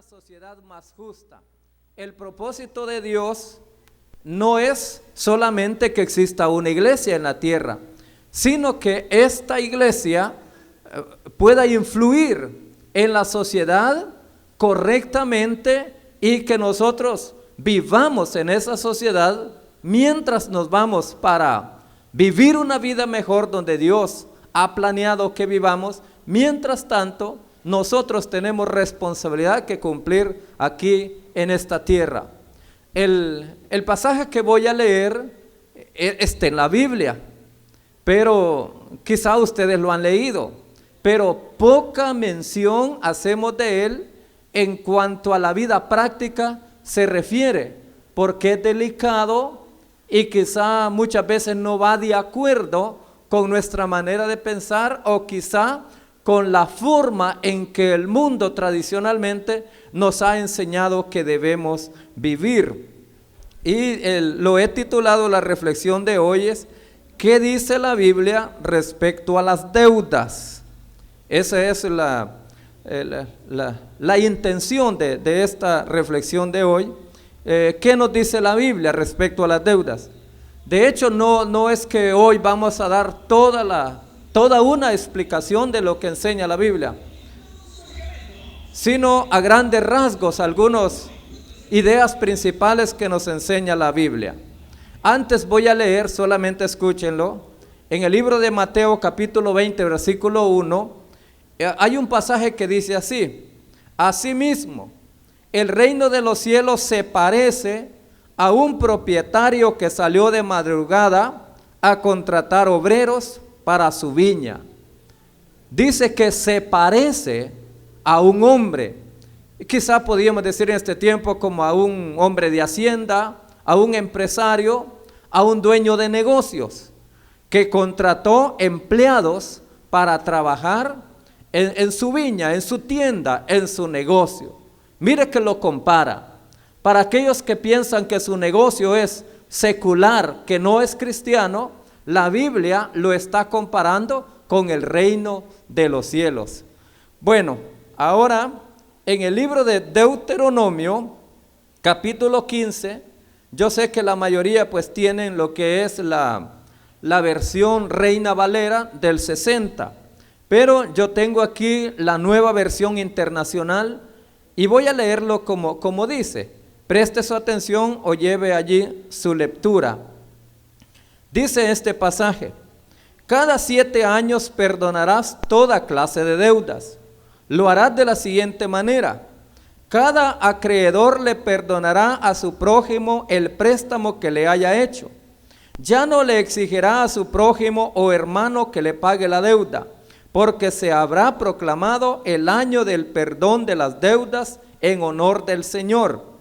sociedad más justa. El propósito de Dios no es solamente que exista una iglesia en la tierra, sino que esta iglesia pueda influir en la sociedad correctamente y que nosotros vivamos en esa sociedad mientras nos vamos para vivir una vida mejor donde Dios ha planeado que vivamos. Mientras tanto, nosotros tenemos responsabilidad que cumplir aquí en esta tierra. El pasaje que voy a leer está en la Biblia, pero quizá ustedes lo han leído, pero poca mención hacemos de él en cuanto a la vida práctica se refiere, porque es delicado y quizá muchas veces no va de acuerdo con nuestra manera de pensar o quizá con la forma en que el mundo tradicionalmente nos ha enseñado que debemos vivir. Y lo he titulado, la reflexión de hoy es: ¿qué dice la Biblia respecto a las deudas? Esa es la intención de esta reflexión de hoy. ¿Qué nos dice la Biblia respecto a las deudas? De hecho, no es que hoy vamos a dar toda una explicación de lo que enseña la Biblia, sino a grandes rasgos algunas ideas principales que nos enseña la Biblia. Antes voy a leer, solamente escúchenlo, en el libro de Mateo capítulo 20 versículo 1, hay un pasaje que dice así: asimismo, el reino de los cielos se parece a un propietario que salió de madrugada a contratar obreros para su viña. Dice que se parece a un hombre, quizá podríamos decir en este tiempo como a un hombre de hacienda, a un empresario, a un dueño de negocios, que contrató empleados para trabajar en su viña, en su tienda, en su negocio. Mire que lo compara. Para aquellos que piensan que su negocio es secular, que no es cristiano, la Biblia lo está comparando con el reino de los cielos. Bueno, ahora en el libro de Deuteronomio, capítulo 15, yo sé que la mayoría pues tienen lo que es la versión Reina Valera del 60, pero yo tengo aquí la nueva versión internacional y voy a leerlo como dice. Preste su atención o lleve allí su lectura. Dice este pasaje: cada 7 años perdonarás toda clase de deudas. Lo harás de la siguiente manera: cada acreedor le perdonará a su prójimo el préstamo que le haya hecho. Ya no le exigirá a su prójimo o hermano que le pague la deuda, porque se habrá proclamado el año del perdón de las deudas en honor del Señor.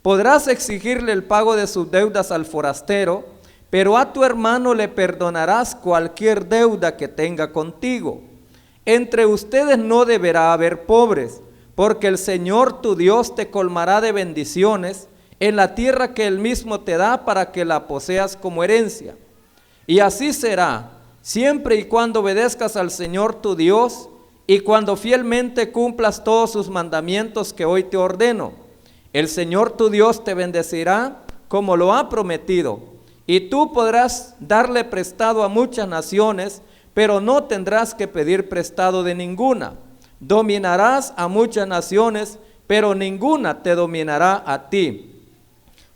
Podrás exigirle el pago de sus deudas al forastero, pero a tu hermano le perdonarás cualquier deuda que tenga contigo. Entre ustedes no deberá haber pobres, porque el Señor tu Dios te colmará de bendiciones en la tierra que Él mismo te da para que la poseas como herencia. Y así será, siempre y cuando obedezcas al Señor tu Dios y cuando fielmente cumplas todos sus mandamientos que hoy te ordeno. El Señor tu Dios te bendecirá como lo ha prometido, y tú podrás darle prestado a muchas naciones, pero no tendrás que pedir prestado de ninguna. Dominarás a muchas naciones, pero ninguna te dominará a ti.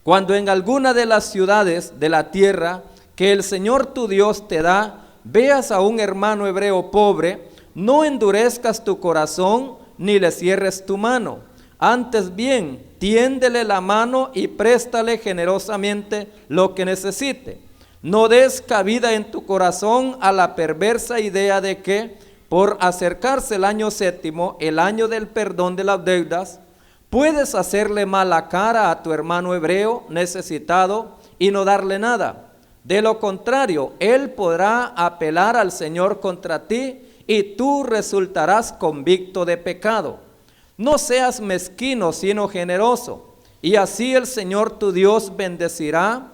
Cuando en alguna de las ciudades de la tierra que el Señor tu Dios te da, veas a un hermano hebreo pobre, no endurezcas tu corazón ni le cierres tu mano. Antes bien, tiéndele la mano y préstale generosamente lo que necesite. No des cabida en tu corazón a la perversa idea de que, por acercarse el año 7º, el año del perdón de las deudas, puedes hacerle mala cara a tu hermano hebreo necesitado y no darle nada. De lo contrario, él podrá apelar al Señor contra ti y tú resultarás convicto de pecado. No seas mezquino, sino generoso, y así el Señor tu Dios bendecirá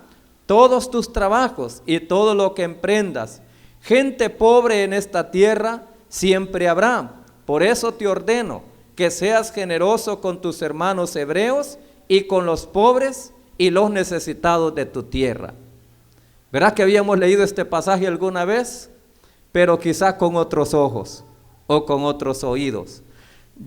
todos tus trabajos y todo lo que emprendas. Gente pobre en esta tierra siempre habrá. Por eso te ordeno que seas generoso con tus hermanos hebreos y con los pobres y los necesitados de tu tierra. ¿Verdad que habíamos leído este pasaje alguna vez? Pero quizá con otros ojos o con otros oídos.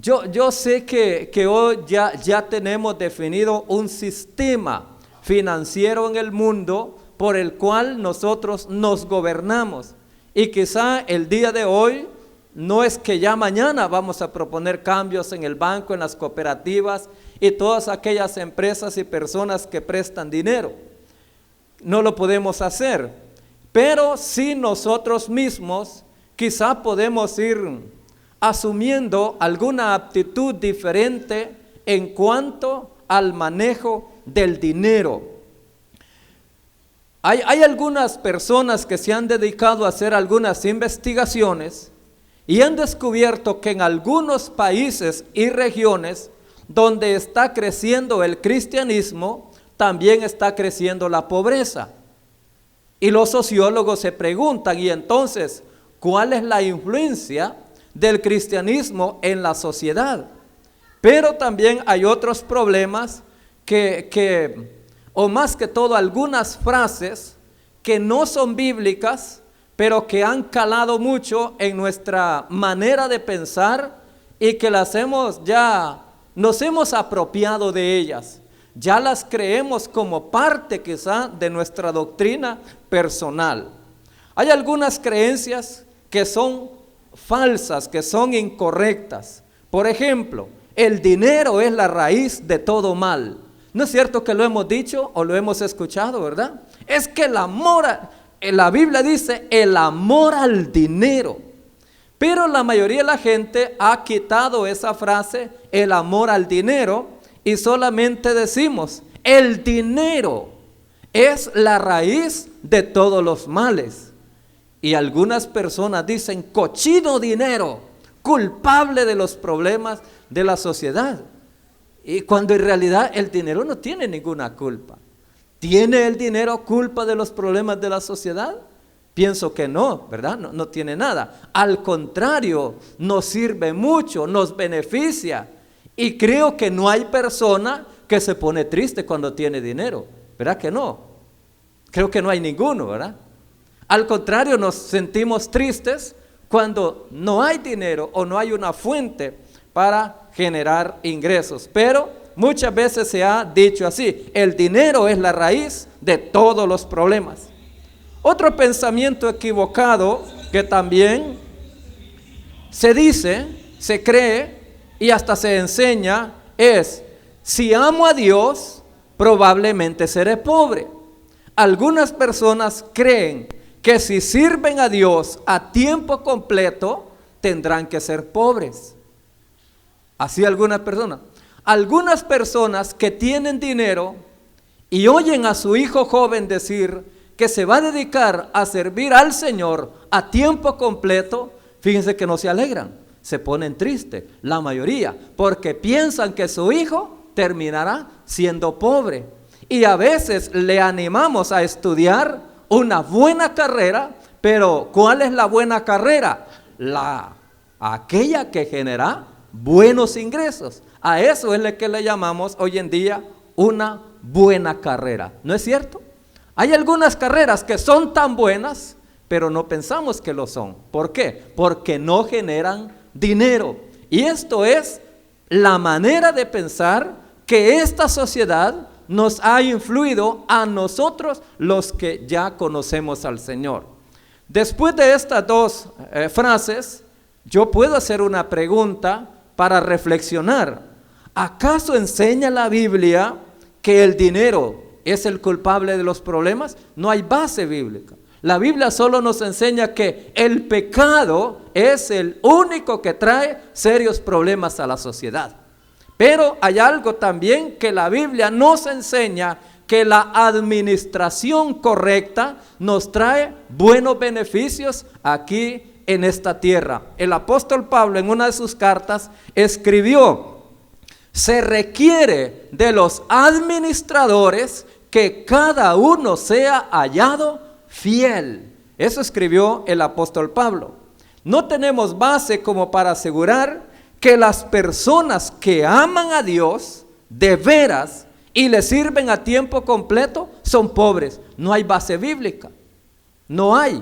Yo sé que hoy ya tenemos definido un sistema financiero en el mundo por el cual nosotros nos gobernamos. Y quizá el día de hoy no es que ya mañana vamos a proponer cambios en el banco, en las cooperativas y todas aquellas empresas y personas que prestan dinero. No lo podemos hacer, pero sí nosotros mismos quizá podemos ir asumiendo alguna actitud diferente en cuanto al manejo del dinero. Hay algunas personas que se han dedicado a hacer algunas investigaciones y han descubierto que en algunos países y regiones donde está creciendo el cristianismo, también está creciendo la pobreza. Y los sociólogos se preguntan, ¿y entonces cuál es la influencia del cristianismo en la sociedad? Pero también hay otros problemas o más que todo algunas frases que no son bíblicas, pero que han calado mucho en nuestra manera de pensar y que nos hemos apropiado de ellas. Ya las creemos como parte quizá de nuestra doctrina personal. Hay algunas creencias que son falsas, que son incorrectas. Por ejemplo, el dinero es la raíz de todo mal. ¿No es cierto que lo hemos dicho o lo hemos escuchado, verdad? Es que la Biblia dice el amor al dinero. Pero la mayoría de la gente ha quitado esa frase, el amor al dinero, y solamente decimos, el dinero es la raíz de todos los males. Y algunas personas dicen, cochino dinero, culpable de los problemas de la sociedad. Y cuando en realidad el dinero no tiene ninguna culpa. ¿Tiene el dinero culpa de los problemas de la sociedad? Pienso que no, ¿verdad? No tiene nada. Al contrario, nos sirve mucho, nos beneficia. Y creo que no hay persona que se pone triste cuando tiene dinero, ¿verdad que no? Creo que no hay ninguno, ¿verdad? Al contrario, nos sentimos tristes cuando no hay dinero o no hay una fuente para generar ingresos. Pero muchas veces se ha dicho así, el dinero es la raíz de todos los problemas. Otro pensamiento equivocado que también se dice, se cree y hasta se enseña es, si amo a Dios, probablemente seré pobre. Algunas personas creen que si sirven a Dios a tiempo completo, tendrán que ser pobres. Así algunas personas. Algunas personas que tienen dinero y oyen a su hijo joven decir que se va a dedicar a servir al Señor a tiempo completo, fíjense que no se alegran, se ponen tristes, la mayoría, porque piensan que su hijo terminará siendo pobre. Y a veces le animamos a estudiar una buena carrera, pero ¿cuál es la buena carrera? Aquella que genera buenos ingresos. A eso es lo que le llamamos hoy en día una buena carrera, ¿no es cierto? Hay algunas carreras que son tan buenas, pero no pensamos que lo son. ¿Por qué? Porque no generan dinero. Y esto es la manera de pensar que esta sociedad nos ha influido a nosotros los que ya conocemos al Señor. Después de estas dos frases, yo puedo hacer una pregunta para reflexionar. ¿Acaso enseña la Biblia que el dinero es el culpable de los problemas? No hay base bíblica. La Biblia solo nos enseña que el pecado es el único que trae serios problemas a la sociedad. Pero hay algo también que la Biblia nos enseña, que la administración correcta nos trae buenos beneficios aquí en esta tierra. El apóstol Pablo en una de sus cartas escribió: se requiere de los administradores que cada uno sea hallado fiel. Eso escribió el apóstol Pablo. No tenemos base como para asegurar que las personas que aman a Dios de veras y le sirven a tiempo completo son pobres. No hay base bíblica, no hay.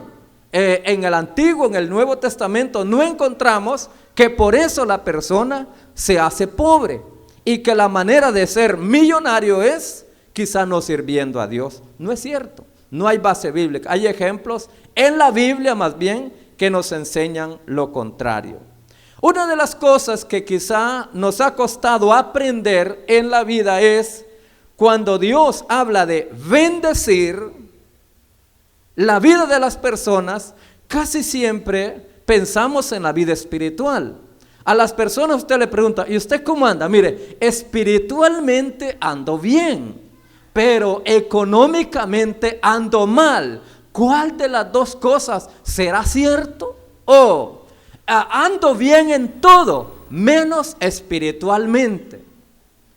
En el Antiguo, en el Nuevo Testamento no encontramos que por eso la persona se hace pobre y que la manera de ser millonario es quizá no sirviendo a Dios. No es cierto, no hay base bíblica. Hay ejemplos en la Biblia más bien que nos enseñan lo contrario. Una de las cosas que quizá nos ha costado aprender en la vida es cuando Dios habla de bendecir la vida de las personas, casi siempre pensamos en la vida espiritual. A las personas usted le pregunta, ¿y usted cómo anda? Mire, espiritualmente ando bien, pero económicamente ando mal. ¿Cuál de las dos cosas será cierto? O ando bien en todo, menos espiritualmente.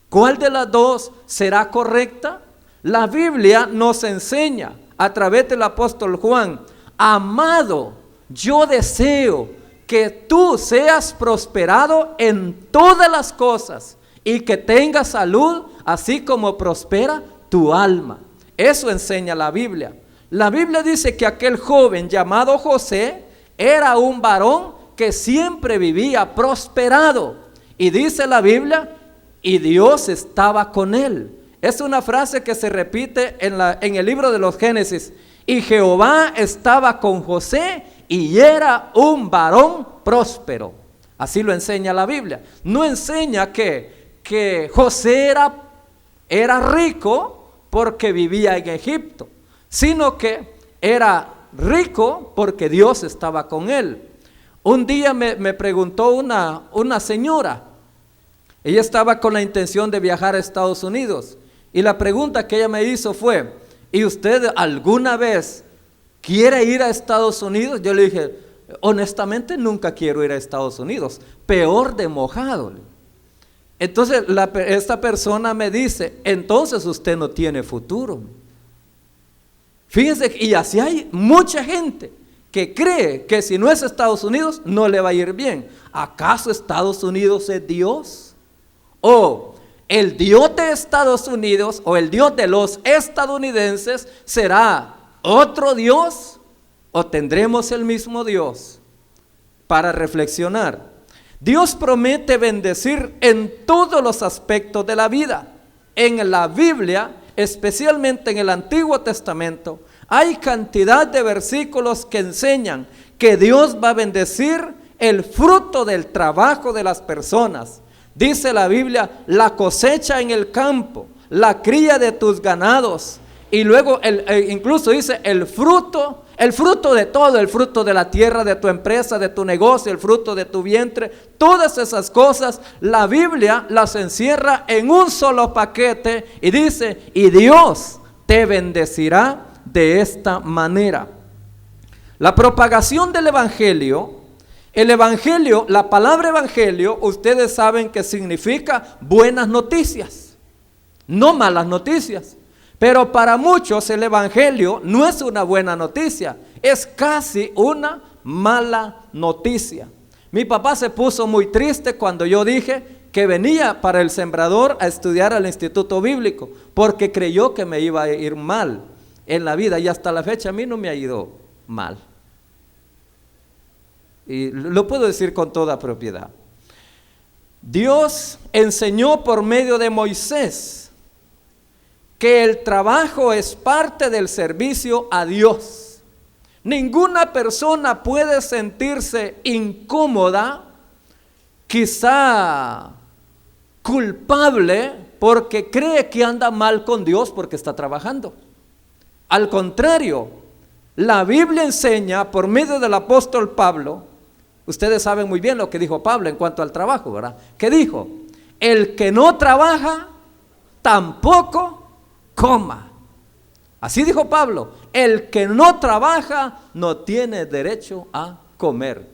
¿Cuál de las dos será correcta? La Biblia nos enseña a través del apóstol Juan, amado, yo deseo que tú seas prosperado en todas las cosas y que tengas salud, así como prospera tu alma. Eso enseña la Biblia. La Biblia dice que aquel joven llamado José era un varón que siempre vivía prosperado. Y dice la Biblia, y Dios estaba con él. Es una frase que se repite en el libro de los Génesis. Y Jehová estaba con José y era un varón próspero. Así lo enseña la Biblia. No enseña que José era rico porque vivía en Egipto, sino que era rico porque Dios estaba con él. Un día me preguntó una señora. Ella estaba con la intención de viajar a Estados Unidos. Y la pregunta que ella me hizo fue, ¿y usted alguna vez quiere ir a Estados Unidos? Yo le dije, honestamente nunca quiero ir a Estados Unidos, peor de mojado. Entonces esta persona me dice, entonces usted no tiene futuro. Fíjense, y así hay mucha gente que cree que si no es Estados Unidos no le va a ir bien. ¿Acaso Estados Unidos es Dios? ¿O el Dios de Estados Unidos o el Dios de los estadounidenses será otro Dios o tendremos el mismo Dios? Para reflexionar. Dios promete bendecir en todos los aspectos de la vida. En la Biblia, especialmente en el Antiguo Testamento, hay cantidad de versículos que enseñan que Dios va a bendecir el fruto del trabajo de las personas. Dice la Biblia, la cosecha en el campo, la cría de tus ganados. Y luego incluso dice el fruto de todo, el fruto de la tierra, de tu empresa, de tu negocio, el fruto de tu vientre. Todas esas cosas, la Biblia las encierra en un solo paquete y dice, y Dios te bendecirá de esta manera. La propagación del Evangelio. El Evangelio, la palabra Evangelio, ustedes saben que significa buenas noticias, no malas noticias. Pero para muchos el Evangelio no es una buena noticia, es casi una mala noticia. Mi papá se puso muy triste cuando yo dije que venía para El Sembrador a estudiar al Instituto Bíblico, porque creyó que me iba a ir mal en la vida y hasta la fecha a mí no me ha ido mal. Y lo puedo decir con toda propiedad. Dios enseñó por medio de Moisés que el trabajo es parte del servicio a Dios. Ninguna persona puede sentirse incómoda, quizá culpable, porque cree que anda mal con Dios porque está trabajando. Al contrario, la Biblia enseña por medio del apóstol Pablo. Ustedes saben muy bien lo que dijo Pablo en cuanto al trabajo, ¿verdad? ¿Qué dijo? El que no trabaja, tampoco coma. Así dijo Pablo, el que no trabaja no tiene derecho a comer.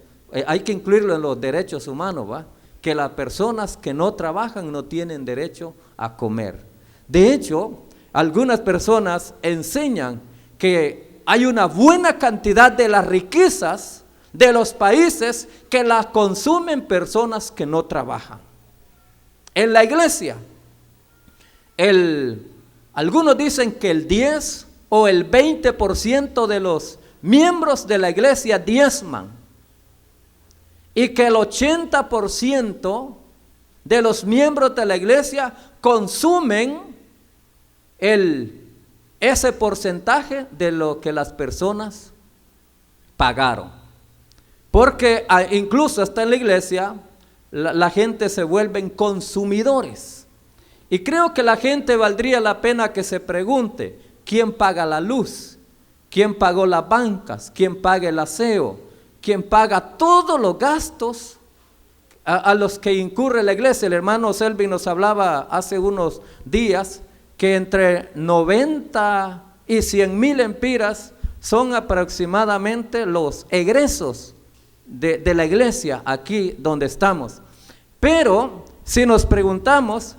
Hay que incluirlo en los derechos humanos, ¿va? Que las personas que no trabajan no tienen derecho a comer. De hecho, algunas personas enseñan que hay una buena cantidad de las riquezas de los países que la consumen personas que no trabajan. En la iglesia, algunos dicen que el 10 o el 20% de los miembros de la iglesia diezman, y que el 80% de los miembros de la iglesia consumen ese porcentaje de lo que las personas pagaron. Porque incluso hasta en la iglesia la gente se vuelven consumidores. Y creo que la gente valdría la pena que se pregunte: ¿quién paga la luz? ¿Quién pagó las bancas? ¿Quién paga el aseo? ¿Quién paga todos los gastos a los que incurre la iglesia? El hermano Selvin nos hablaba hace unos días que entre 90 y 100,000 empiras son aproximadamente los egresos de la iglesia aquí donde estamos. Pero si nos preguntamos,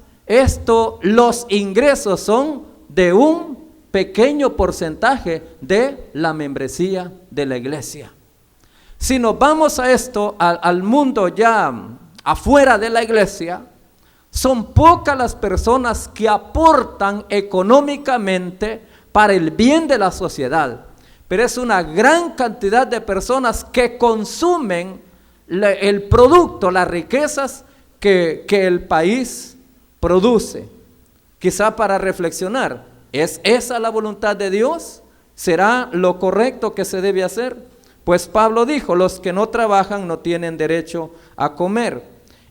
los ingresos son de un pequeño porcentaje de la membresía de la iglesia. Si nos vamos a esto, al mundo ya afuera de la iglesia, son pocas las personas que aportan económicamente para el bien de la sociedad, pero es una gran cantidad de personas que consumen el producto, las riquezas que el país produce. Quizá para reflexionar, ¿es esa la voluntad de Dios? ¿Será lo correcto que se debe hacer? Pues Pablo dijo: los que no trabajan no tienen derecho a comer.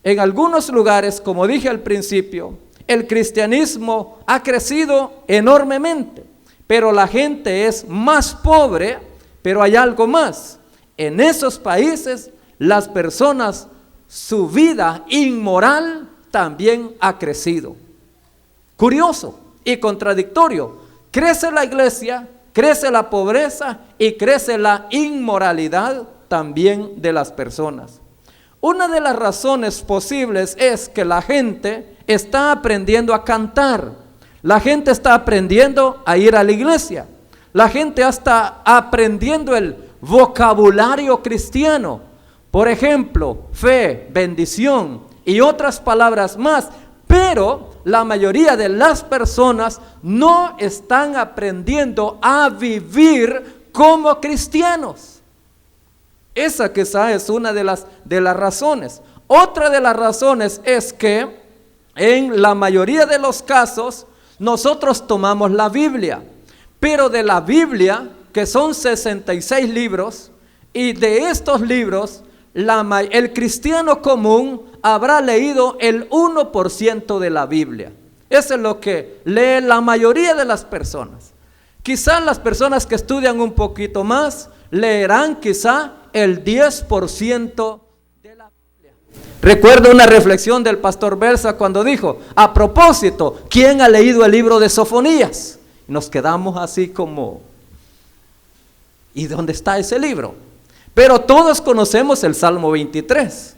En algunos lugares, como dije al principio, el cristianismo ha crecido enormemente, pero la gente es más pobre. Pero hay algo más: en esos países las personas, su vida inmoral también ha crecido. Curioso y contradictorio: crece la iglesia, crece la pobreza y crece la inmoralidad también de las personas. Una de las razones posibles es que la gente está aprendiendo a cantar, la gente está aprendiendo a ir a la iglesia, la gente está aprendiendo el vocabulario cristiano. Por ejemplo, fe, bendición y otras palabras más. Pero la mayoría de las personas no están aprendiendo a vivir como cristianos. Esa quizá es una de las razones. Otra de las razones es que en la mayoría de los casos nosotros tomamos la Biblia, pero de la Biblia, que son 66 libros, y de estos libros el cristiano común habrá leído el 1% de la Biblia. Eso es lo que lee la mayoría de las personas. Quizás las personas que estudian un poquito más leerán quizá el 10% de la Biblia. Recuerdo una reflexión del pastor Belsa cuando dijo: a propósito, ¿quién ha leído el libro de Sofonías? Y nos quedamos así como: ¿y dónde está ese libro? Pero todos conocemos el Salmo 23,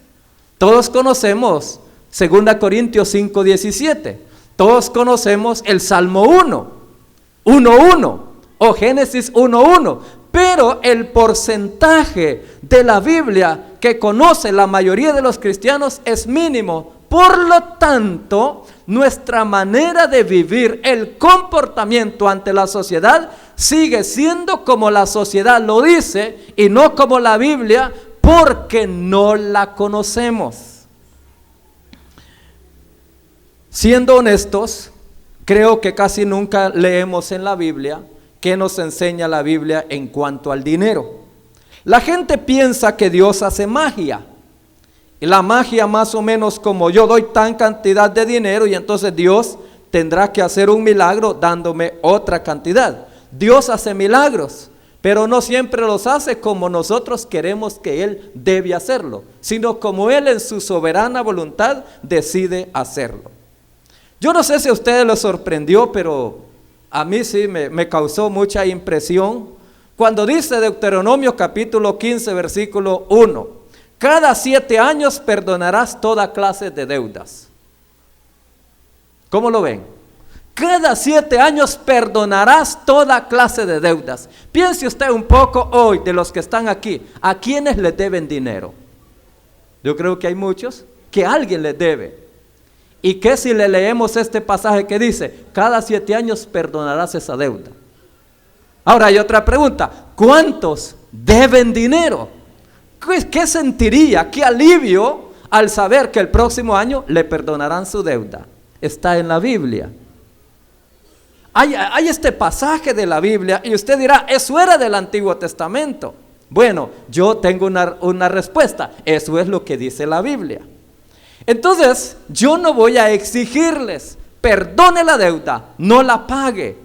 todos conocemos 2 Corintios 5:17, todos conocemos el Salmo 1:1 o Génesis 1:1, pero el porcentaje de la Biblia que conoce la mayoría de los cristianos es mínimo. Por lo tanto, nuestra manera de vivir, el comportamiento ante la sociedad, sigue siendo como la sociedad lo dice y no como la Biblia, porque no la conocemos. Siendo honestos, creo que casi nunca leemos en la Biblia qué nos enseña la Biblia en cuanto al dinero. La gente piensa que Dios hace magia. Y la magia más o menos como: yo doy tan cantidad de dinero y entonces Dios tendrá que hacer un milagro dándome otra cantidad. Dios hace milagros, pero no siempre los hace como nosotros queremos que Él debe hacerlo, sino como Él en su soberana voluntad decide hacerlo. Yo no sé si a ustedes les sorprendió, pero a mí sí me causó mucha impresión cuando dice Deuteronomio capítulo 15 versículo 1: cada 7 años perdonarás toda clase de deudas. ¿Cómo lo ven? cada 7 años perdonarás toda clase de deudas. Piense usted un poco hoy de los que están aquí, ¿a quiénes les deben dinero? Yo creo que hay muchos que alguien les debe. ¿Y qué si le leemos este pasaje que dice, cada 7 años perdonarás esa deuda? Ahora hay otra pregunta, ¿cuántos deben dinero? ¿Qué sentiría, qué alivio al saber que el próximo año le perdonarán su deuda? Está en la Biblia. Hay este pasaje de la Biblia y usted dirá, eso era del Antiguo Testamento. Bueno, yo tengo una respuesta, eso es lo que dice la Biblia. Entonces, yo no voy a exigirles, perdone la deuda, no la pague.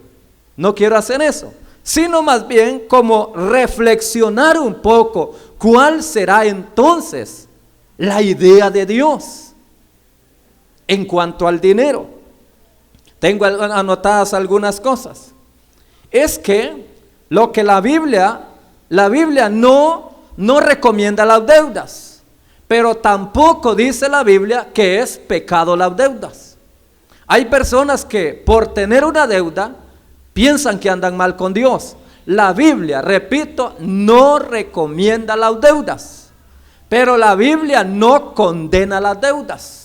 No quiero hacer eso, sino más bien como reflexionar un poco, ¿cuál será entonces la idea de Dios en cuanto al dinero? Tengo anotadas algunas cosas. Es que lo que la Biblia no recomienda las deudas, pero tampoco dice la Biblia que es pecado las deudas. Hay personas que por tener una deuda piensan que andan mal con Dios. La Biblia, repito, no recomienda las deudas, pero la Biblia no condena las deudas.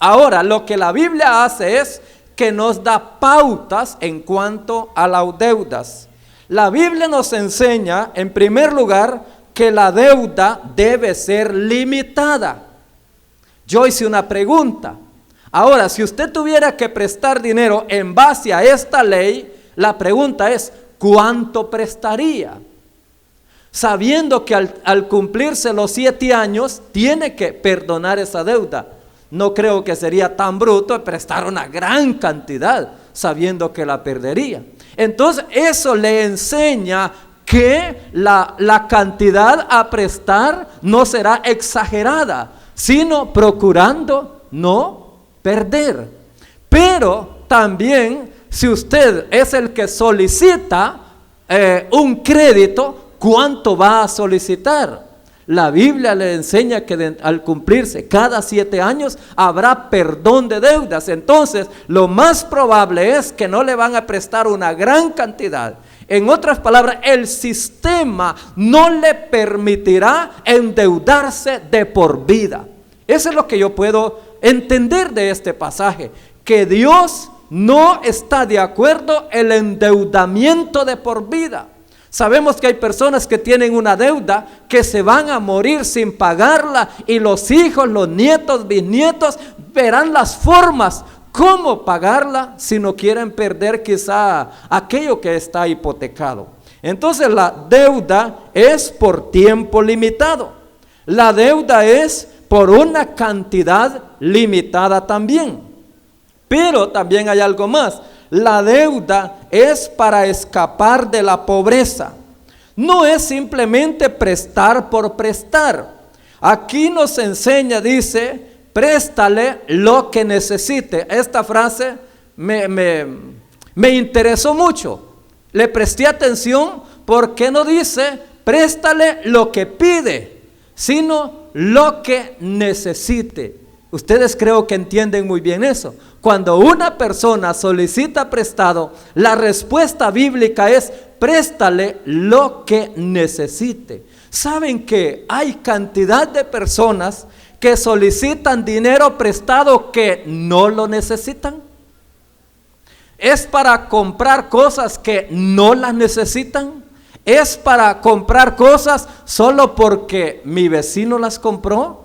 Ahora, lo que la Biblia hace es que nos da pautas en cuanto a las deudas. La Biblia nos enseña, en primer lugar, que la deuda debe ser limitada. Yo hice una pregunta. Ahora, si usted tuviera que prestar dinero en base a esta ley, la pregunta es, ¿cuánto prestaría? Sabiendo que al cumplirse los 7 años, tiene que perdonar esa deuda. No creo que sería tan bruto prestar una gran cantidad sabiendo que la perdería. Entonces eso le enseña que la cantidad a prestar no será exagerada, sino procurando no perder. Pero también si usted es el que solicita un crédito, ¿cuánto va a solicitar? La Biblia le enseña que al cumplirse cada 7 años habrá perdón de deudas. Entonces, lo más probable es que no le van a prestar una gran cantidad. En otras palabras, el sistema no le permitirá endeudarse de por vida. Eso es lo que yo puedo entender de este pasaje, que Dios no está de acuerdo en el endeudamiento de por vida. Sabemos que hay personas que tienen una deuda que se van a morir sin pagarla y los hijos, los nietos, bisnietos verán las formas cómo pagarla si no quieren perder quizá aquello que está hipotecado. Entonces la deuda es por tiempo limitado. La deuda es por una cantidad limitada también. Pero también hay algo más. La deuda es para escapar de la pobreza. No es simplemente prestar por prestar. Aquí nos enseña, dice, préstale lo que necesite. Esta frase me interesó mucho. Le presté atención porque no dice, préstale lo que pide, sino lo que necesite. Ustedes creo que entienden muy bien eso. Cuando una persona solicita prestado, la respuesta bíblica es préstale lo que necesite. ¿Saben que hay cantidad de personas que solicitan dinero prestado que no lo necesitan? Es para comprar cosas que no las necesitan. Es para comprar cosas solo porque mi vecino las compró.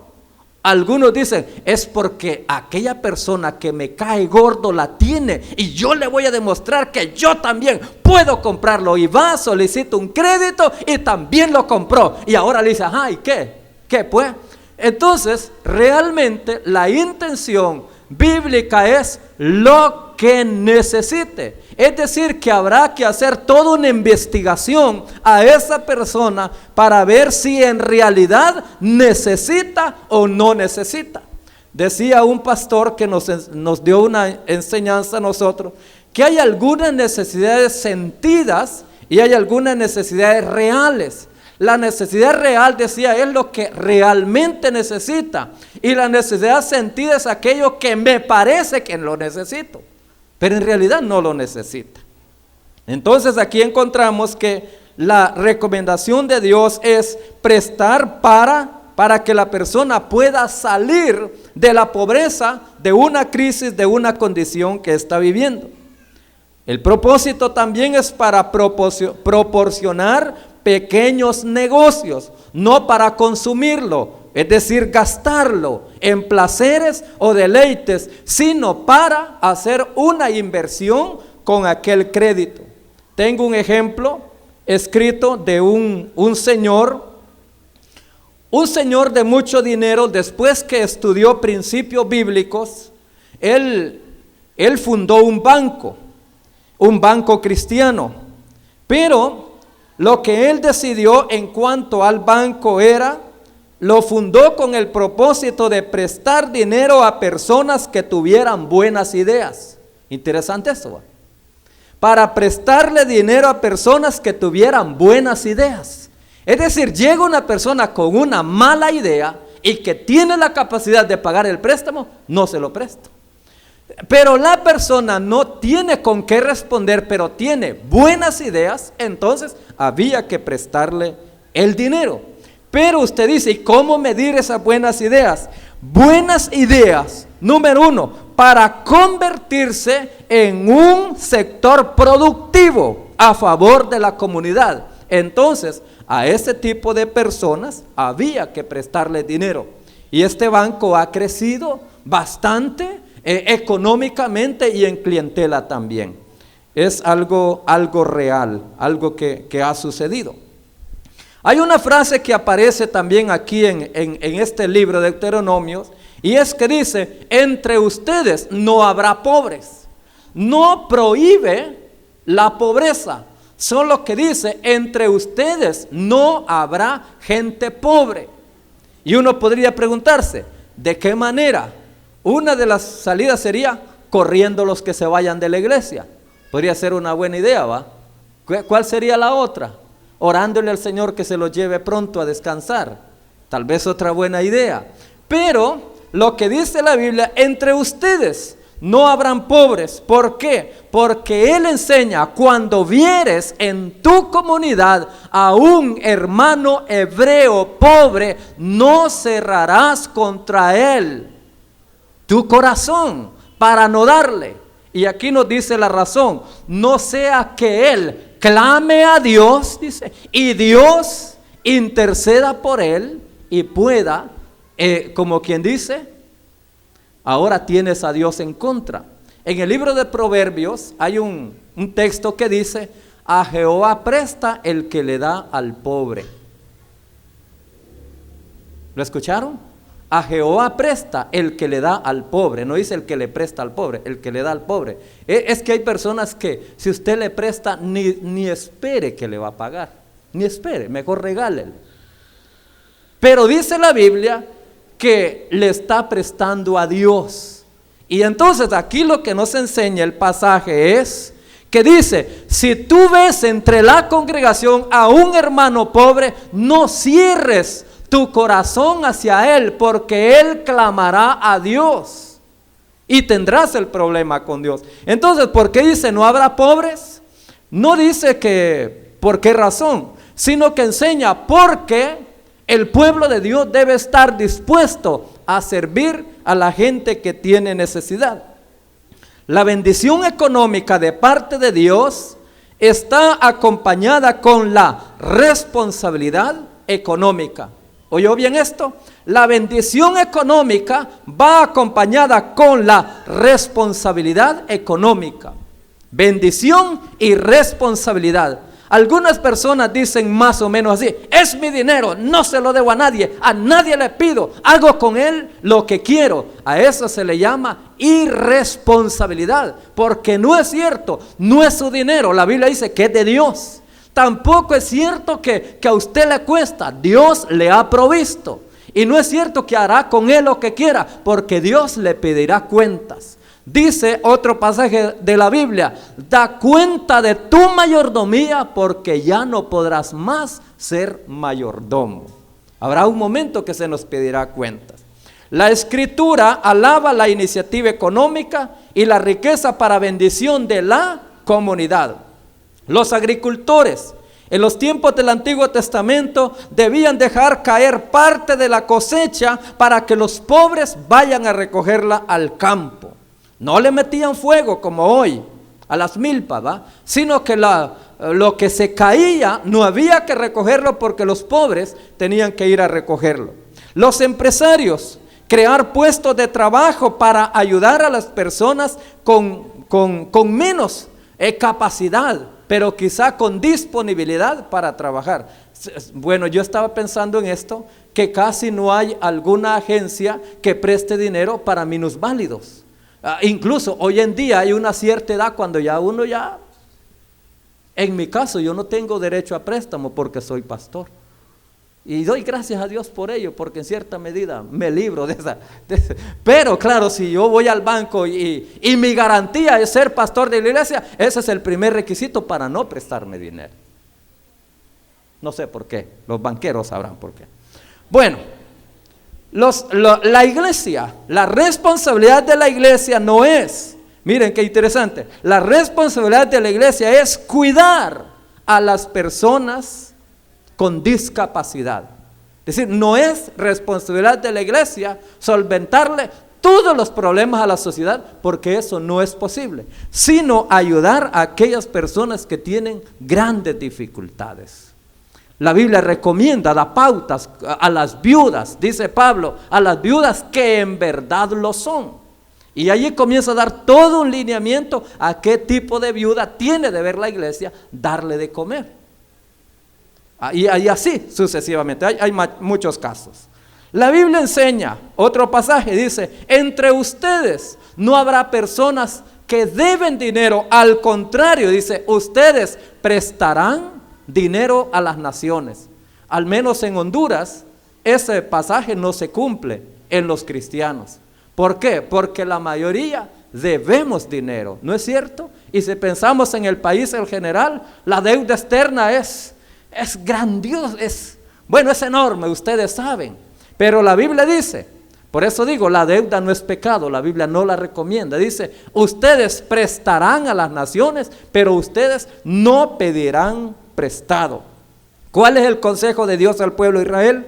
Algunos dicen, es porque aquella persona que me cae gordo la tiene y yo le voy a demostrar que yo también puedo comprarlo. Y va, solicita un crédito y también lo compró. Y ahora le dice, ajá, ¿y qué? ¿Qué pues? Entonces, realmente la intención bíblica es lo que necesite. Es decir, que habrá que hacer toda una investigación a esa persona para ver si en realidad necesita o no necesita. Decía un pastor que nos dio una enseñanza a nosotros, que hay algunas necesidades sentidas y hay algunas necesidades reales. La necesidad real, decía, es lo que realmente necesita. Y la necesidad sentida es aquello que me parece que lo necesito. pero en realidad no lo necesita. Entonces aquí encontramos que la recomendación de Dios es prestar para que la persona pueda salir de la pobreza, de una crisis, de una condición que está viviendo. El propósito también es para proporcionar pequeños negocios, no para consumirlo, es decir, gastarlo en placeres o deleites, sino para hacer una inversión con aquel crédito. Tengo un ejemplo escrito de un señor de mucho dinero. Después que estudió principios bíblicos, él fundó un banco cristiano, pero lo que él decidió en cuanto al banco lo fundó con el propósito de prestar dinero a personas que tuvieran buenas ideas. Interesante eso, ¿va? Para prestarle dinero a personas que tuvieran buenas ideas. Es decir, llega una persona con una mala idea y que tiene la capacidad de pagar el préstamo, no se lo presta. Pero la persona no tiene con qué responder, pero tiene buenas ideas, entonces había que prestarle el dinero. Pero usted dice, ¿y cómo medir esas buenas ideas? Buenas ideas, número uno, para convertirse en un sector productivo a favor de la comunidad. Entonces, a ese tipo de personas había que prestarle dinero. Y este banco ha crecido bastante económicamente y en clientela también. Es algo real, algo que ha sucedido. Hay una frase que aparece también aquí en este libro de Deuteronomios, y es que dice: entre ustedes no habrá pobres. No prohíbe la pobreza, solo que dice: entre ustedes no habrá gente pobre. Y uno podría preguntarse, ¿de qué manera? Una de las salidas sería corriendo los que se vayan de la iglesia. Podría ser una buena idea, ¿va? ¿Cuál sería la otra? Orándole al Señor que se los lleve pronto a descansar. Tal vez otra buena idea. Pero lo que dice la Biblia, entre ustedes no habrán pobres. ¿Por qué? Porque Él enseña: cuando vieres en tu comunidad a un hermano hebreo pobre, no cerrarás contra él tu corazón para no darle. Y aquí nos dice la razón: no sea que él clame a Dios, dice, y Dios interceda por él y pueda, como quien dice, ahora tienes a Dios en contra. En el libro de Proverbios hay un texto que dice: a Jehová presta el que le da al pobre. ¿Lo escucharon? A Jehová presta el que le da al pobre. No dice el que le presta al pobre, el que le da al pobre. Es que hay personas que si usted le presta, ni espere que le va a pagar. Ni espere, mejor regálele. Pero dice la Biblia que le está prestando a Dios. Y entonces aquí lo que nos enseña el pasaje es que dice: si tú ves entre la congregación a un hermano pobre, no cierres tu corazón hacia él, porque él clamará a Dios y tendrás el problema con Dios. Entonces, ¿por qué dice no habrá pobres? No dice que por qué razón, sino que enseña porque el pueblo de Dios debe estar dispuesto a servir a la gente que tiene necesidad. La bendición económica de parte de Dios está acompañada con la responsabilidad económica. ¿Oyó bien esto? La bendición económica va acompañada con la responsabilidad económica. Bendición y responsabilidad. Algunas personas dicen más o menos así: es mi dinero, no se lo debo a nadie le pido, hago con él lo que quiero. A eso se le llama irresponsabilidad, porque no es cierto, no es su dinero. La Biblia dice que es de Dios. Tampoco es cierto que a usted le cuesta, Dios le ha provisto. Y no es cierto que hará con él lo que quiera, porque Dios le pedirá cuentas. Dice otro pasaje de la Biblia: da cuenta de tu mayordomía, porque ya no podrás más ser mayordomo. Habrá un momento que se nos pedirá cuentas. La Escritura alaba la iniciativa económica y la riqueza para bendición de la comunidad. Los agricultores en los tiempos del Antiguo Testamento debían dejar caer parte de la cosecha para que los pobres vayan a recogerla al campo. No le metían fuego como hoy a las milpas, sino que lo que se caía no había que recogerlo porque los pobres tenían que ir a recogerlo. Los empresarios, crear puestos de trabajo para ayudar a las personas con menos capacidad, pero quizá con disponibilidad para trabajar. Bueno, yo estaba pensando en esto, que casi no hay alguna agencia que preste dinero para minusválidos. Incluso hoy en día hay una cierta edad cuando ya uno en mi caso yo no tengo derecho a préstamo porque soy pastor. Y doy gracias a Dios por ello, porque en cierta medida me libro de esa. Pero claro, si yo voy al banco y mi garantía es ser pastor de la iglesia, ese es el primer requisito para no prestarme dinero. No sé por qué, los banqueros sabrán por qué. Bueno, la iglesia, la responsabilidad de la iglesia no es, miren qué interesante, la responsabilidad de la iglesia es cuidar a las personas con discapacidad. Es decir, no es responsabilidad de la iglesia solventarle todos los problemas a la sociedad, porque eso no es posible, sino ayudar a aquellas personas que tienen grandes dificultades. La Biblia recomienda, da pautas a las viudas, dice Pablo, a las viudas que en verdad lo son. Y allí comienza a dar todo un lineamiento a qué tipo de viuda tiene de ver la iglesia darle de comer. Y así sucesivamente, hay muchos casos. La Biblia enseña, otro pasaje dice, entre ustedes no habrá personas que deben dinero, al contrario, dice, ustedes prestarán dinero a las naciones. Al menos en Honduras, ese pasaje no se cumple en los cristianos. ¿Por qué? Porque la mayoría debemos dinero, ¿no es cierto? Y si pensamos en el país en general, la deuda externa es grandiosa, es enorme, ustedes saben. Pero la Biblia dice, por eso digo, la deuda no es pecado, la Biblia no la recomienda. Dice, ustedes prestarán a las naciones, pero ustedes no pedirán prestado. ¿Cuál es el consejo de Dios al pueblo de Israel?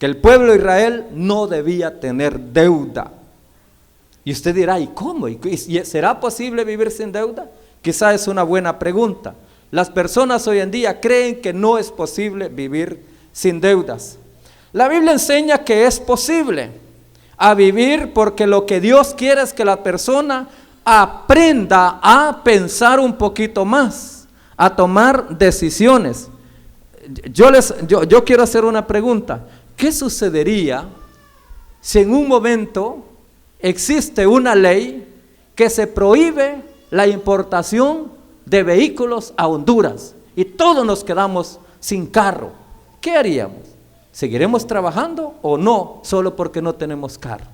Que el pueblo de Israel no debía tener deuda. Y usted dirá, ¿y cómo? ¿Y será posible vivir sin deuda? Quizá es una buena pregunta. Las personas hoy en día creen que no es posible vivir sin deudas. La Biblia enseña que es posible a vivir, porque lo que Dios quiere es que la persona aprenda a pensar un poquito más, a tomar decisiones. Yo quiero hacer una pregunta. ¿Qué sucedería si en un momento existe una ley que se prohíbe la importación de vehículos a Honduras y todos nos quedamos sin carro? ¿Qué haríamos? ¿Seguiremos trabajando o no, solo porque no tenemos carro?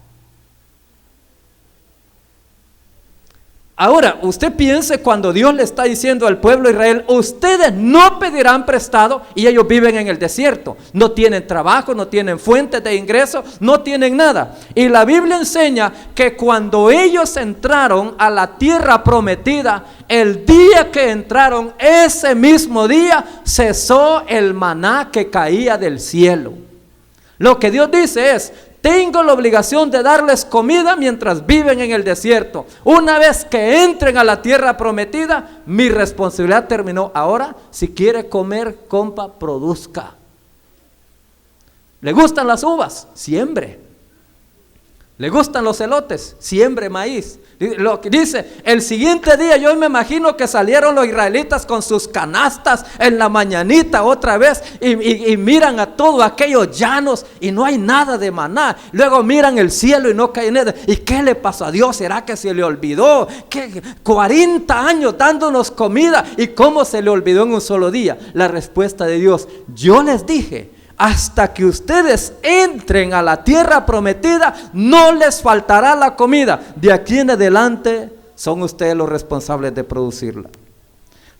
Ahora, usted piense cuando Dios le está diciendo al pueblo de Israel, ustedes no pedirán prestado, y ellos viven en el desierto, no tienen trabajo, no tienen fuentes de ingreso, no tienen nada. Y la Biblia enseña que cuando ellos entraron a la tierra prometida, el día que entraron, ese mismo día cesó el maná que caía del cielo. Lo que Dios dice es, tengo la obligación de darles comida mientras viven en el desierto. Una vez que entren a la tierra prometida, mi responsabilidad terminó. Ahora, si quiere comer, compa, produzca. ¿Le gustan las uvas? Siembre. ¿Le gustan los elotes? Siembre maíz. Lo que dice, el siguiente día yo me imagino que salieron los israelitas con sus canastas en la mañanita otra vez y miran a todos aquellos llanos y no hay nada de maná. Luego miran el cielo y no cae nada. ¿Y qué le pasó a Dios? ¿Será que se le olvidó? ¿Qué? 40 años dándonos comida, ¿y cómo se le olvidó en un solo día? La respuesta de Dios, yo les dije, hasta que ustedes entren a la tierra prometida, no les faltará la comida. De aquí en adelante son ustedes los responsables de producirla.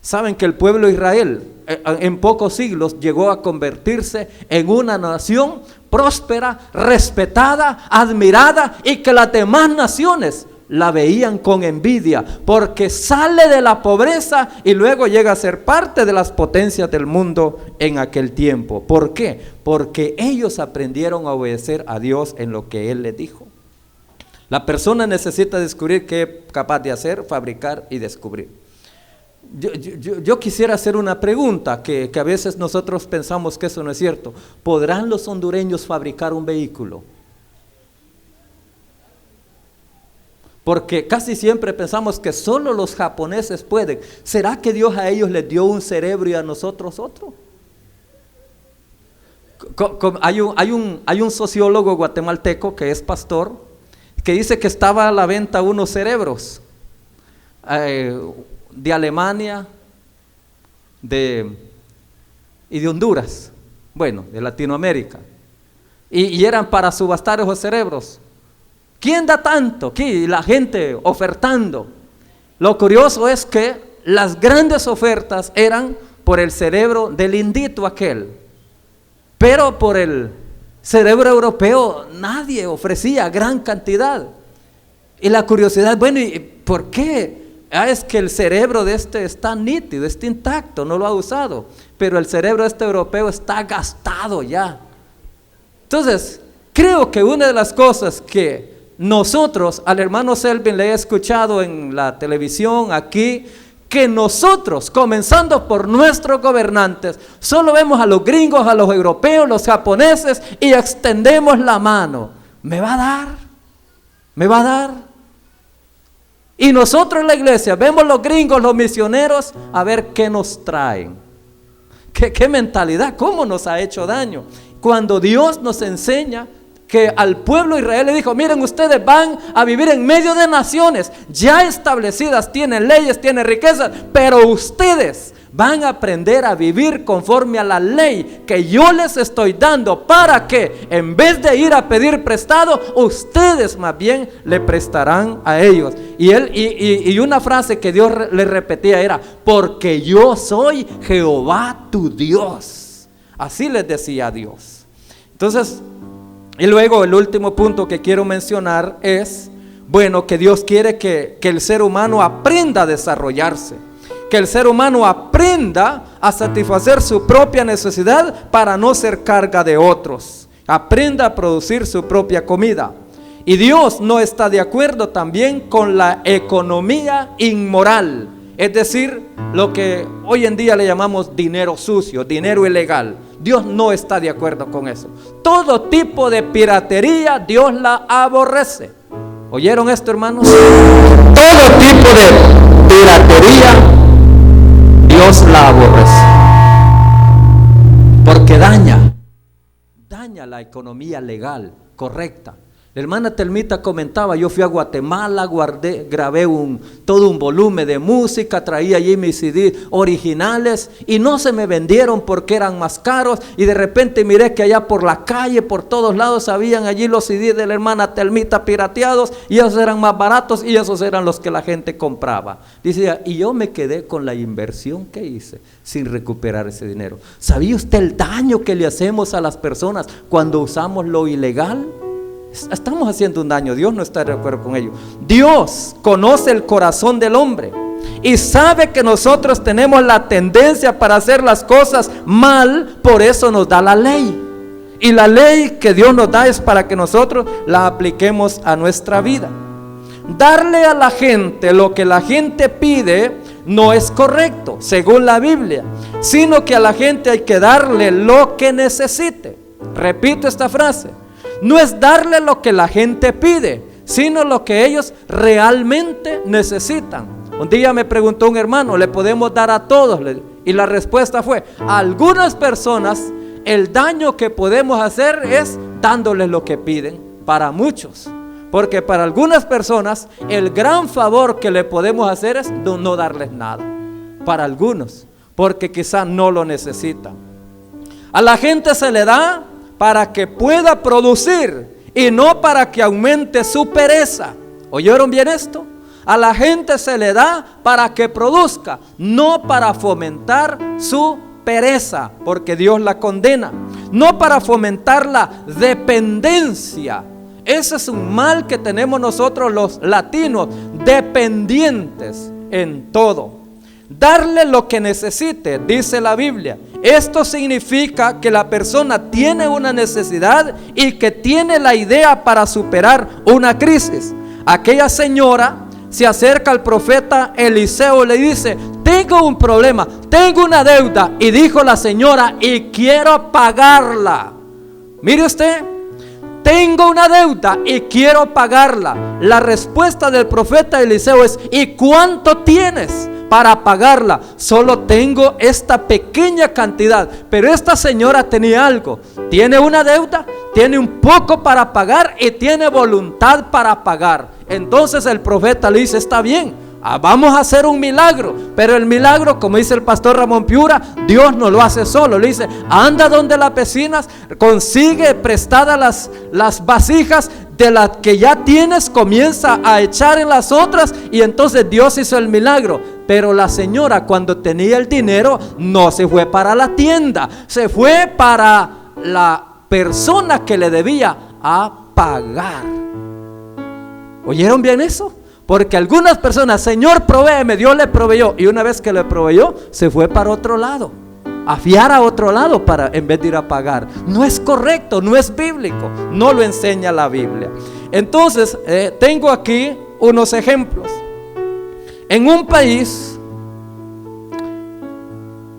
Saben que el pueblo de Israel en pocos siglos llegó a convertirse en una nación próspera, respetada, admirada, y que las demás naciones la veían con envidia, porque sale de la pobreza y luego llega a ser parte de las potencias del mundo en aquel tiempo. ¿Por qué? Porque ellos aprendieron a obedecer a Dios en lo que Él les dijo. La persona necesita descubrir qué es capaz de hacer, fabricar y descubrir. Yo quisiera hacer una pregunta que a veces nosotros pensamos que eso no es cierto. ¿Podrán los hondureños fabricar un vehículo? Porque casi siempre pensamos que solo los japoneses pueden. ¿Será que Dios a ellos les dio un cerebro y a nosotros otro? Hay un sociólogo guatemalteco que es pastor, que dice que estaba a la venta unos cerebros de Alemania y de Honduras, bueno, de Latinoamérica, y eran para subastar esos cerebros. ¿Quién da tanto? Aquí la gente ofertando. Lo curioso es que las grandes ofertas eran por el cerebro del indito aquel, pero por el cerebro europeo nadie ofrecía gran cantidad. Y la curiosidad, bueno, ¿y por qué? Es que el cerebro de este está nítido, está intacto, no lo ha usado, pero el cerebro de este europeo está gastado ya. Entonces, creo que una de las cosas que nosotros, al hermano Selvin le he escuchado en la televisión aquí, que nosotros, comenzando por nuestros gobernantes, solo vemos a los gringos, a los europeos, los japoneses y extendemos la mano. ¿Me va a dar? ¿Me va a dar? Y nosotros en la iglesia vemos los gringos, los misioneros, a ver qué nos traen. ¿Qué mentalidad? ¿Cómo nos ha hecho daño? Cuando Dios nos enseña que al pueblo de Israel le dijo, miren, ustedes van a vivir en medio de naciones ya establecidas, tienen leyes, tienen riquezas, pero ustedes van a aprender a vivir conforme a la ley que yo les estoy dando, para que en vez de ir a pedir prestado, ustedes más bien le prestarán a ellos. Y una frase que Dios le repetía era, porque yo soy Jehová tu Dios. Así les decía Dios. Entonces, y luego el último punto que quiero mencionar es, bueno, que Dios quiere que el ser humano aprenda a desarrollarse, que el ser humano aprenda a satisfacer su propia necesidad para no ser carga de otros, aprenda a producir su propia comida. Y Dios no está de acuerdo también con la economía inmoral, es decir, lo que hoy en día le llamamos dinero sucio, dinero ilegal. Dios no está de acuerdo con eso. Todo tipo de piratería Dios la aborrece. ¿Oyeron esto, hermanos? Todo tipo de piratería Dios la aborrece, porque daña la economía legal, correcta. La hermana Telmita comentaba, yo fui a Guatemala, grabé todo un volumen de música, traía allí mis CD originales y no se me vendieron porque eran más caros, y de repente miré que allá por la calle, por todos lados, habían allí los CD de la hermana Telmita pirateados, y esos eran más baratos y esos eran los que la gente compraba. Dice, y yo me quedé con la inversión que hice sin recuperar ese dinero. ¿Sabía usted el daño que le hacemos a las personas cuando usamos lo ilegal? Estamos haciendo un daño. Dios no está de acuerdo con ello. Dios conoce el corazón del hombre y sabe que nosotros tenemos la tendencia para hacer las cosas mal, por eso nos da la ley. Y la ley que Dios nos da es para que nosotros la apliquemos a nuestra vida. Darle a la gente lo que la gente pide no es correcto, según la Biblia, sino que a la gente hay que darle lo que necesite. Repito esta frase. No es darle lo que la gente pide, sino lo que ellos realmente necesitan. Un día me preguntó un hermano, ¿le podemos dar a todos? Y la respuesta fue, a algunas personas el daño que podemos hacer es dándoles lo que piden. Para muchos, porque para algunas personas el gran favor que le podemos hacer es no darles nada. Para algunos, porque quizás no lo necesitan. A la gente se le da para que pueda producir y no para que aumente su pereza. ¿Oyeron bien esto? A la gente se le da para que produzca, no para fomentar su pereza, porque Dios la condena. No para fomentar la dependencia. Ese es un mal que tenemos nosotros los latinos, dependientes en todo. Darle lo que necesite, dice la Biblia. Esto significa que la persona tiene una necesidad y que tiene la idea para superar una crisis. Aquella señora se acerca al profeta Eliseo y le dice: tengo un problema, tengo una deuda. Y dijo la señora: y quiero pagarla. Mire usted, tengo una deuda y quiero pagarla. La respuesta del profeta Eliseo es: ¿y cuánto tienes para pagarla? Solo tengo esta pequeña cantidad. Pero esta señora tenía algo: tiene una deuda, tiene un poco para pagar y tiene voluntad para pagar. Entonces el profeta le dice: está bien, vamos a hacer un milagro. Pero el milagro, como dice el pastor Ramón Piura, Dios no lo hace solo. Le dice: anda donde las vecinas, consigue prestadas las vasijas de las que ya tienes, comienza a echar en las otras. Y entonces Dios hizo el milagro. Pero la señora, cuando tenía el dinero, no se fue para la tienda, se fue para la persona que le debía a pagar. ¿Oyeron bien eso? Porque algunas personas: Señor, provéeme, Dios le proveyó, y una vez que le proveyó, se fue para otro lado, a fiar a otro lado en vez de ir a pagar. No es correcto, no es bíblico, no lo enseña la Biblia. Entonces, tengo aquí unos ejemplos. En un país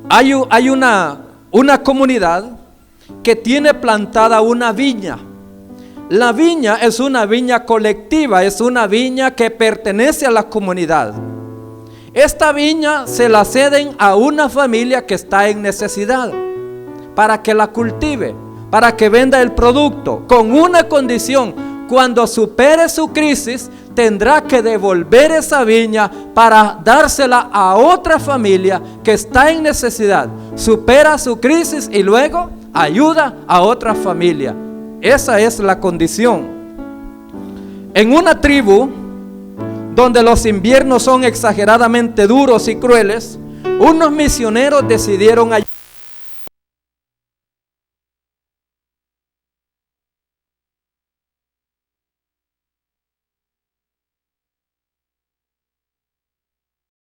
hay una comunidad que tiene plantada una viña. La viña es una viña colectiva, es una viña que pertenece a la comunidad. Esta viña se la ceden a una familia que está en necesidad para que la cultive, para que venda el producto, con una condición: cuando supere su crisis, tendrá que devolver esa viña para dársela a otra familia que está en necesidad. Supera su crisis y luego ayuda a otra familia. Esa es la condición. En una tribu donde los inviernos son exageradamente duros y crueles, unos misioneros decidieron ayudar